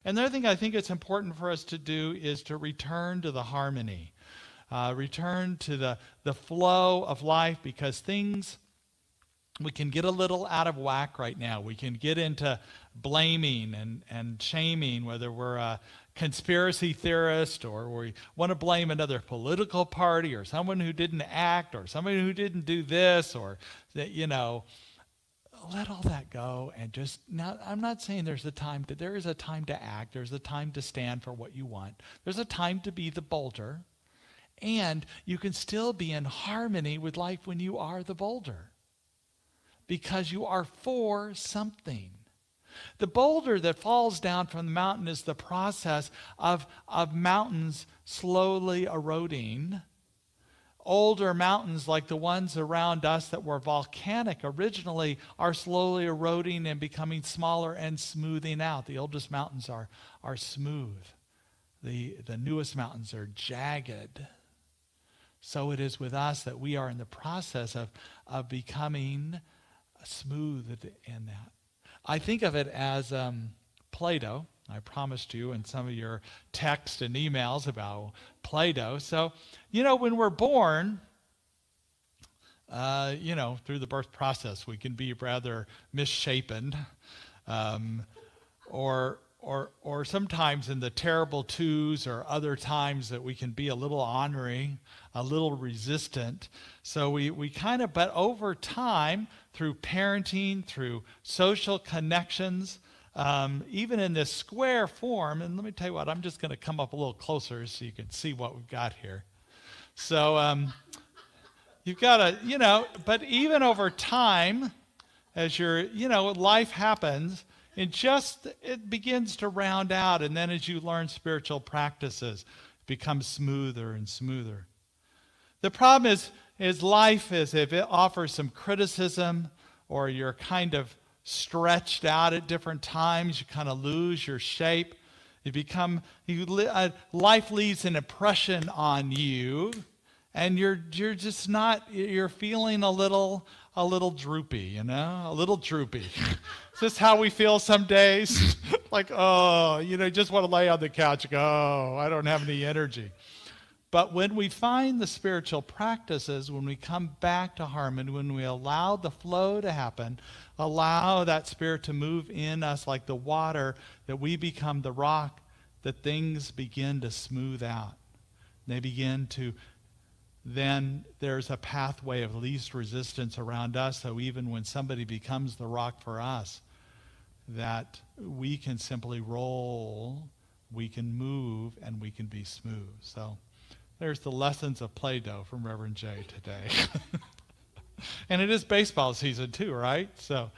And the other thing I think it's important for us to do is to return to the harmony, return to the flow of life, because things, we can get a little out of whack right now. We can get into blaming and shaming, whether we're a conspiracy theorist or we want to blame another political party or someone who didn't act or somebody who didn't do this, or that, let all that go. And just, now, I'm not saying there is a time to act. There's a time to stand for what you want. There's a time to be the boulder. And you can still be in harmony with life when you are the boulder, because you are for something. The boulder that falls down from the mountain is the process of mountains slowly eroding. Older mountains like the ones around us that were volcanic originally are slowly eroding and becoming smaller and smoothing out. The oldest mountains are smooth. The newest mountains are jagged. So it is with us, that we are in the process of becoming smooth in that. I think of it as Play Dough. I promised you in some of your texts and emails about Play Dough. So, when we're born, through the birth process, we can be rather misshapen, or sometimes in the terrible twos, or other times that we can be a little ornery, a little resistant. So we kind of, but over time, through parenting, through social connections, even in this square form, and let me tell you what, I'm just going to come up a little closer so you can see what we've got here. So you've got to, but even over time, as life happens, it begins to round out, and then as you learn spiritual practices, it becomes smoother and smoother. The problem is life is, if it offers some criticism, or you're kind of stretched out at different times, you kind of lose your shape. Life leaves an impression on you, and you're just not, you're feeling a little droopy, a little droopy. Is this how we feel some days? Like, just want to lay on the couch and go, oh, I don't have any energy. But when we find the spiritual practices, when we come back to harmony, when we allow the flow to happen, allow that spirit to move in us like the water, that we become the rock, that things begin to smooth out. They begin to, then there's a pathway of least resistance around us, so even when somebody becomes the rock for us, that we can simply roll, we can move, and we can be smooth. So there's the lessons of Play Dough from Reverend Jay today. And it is baseball season too, right? So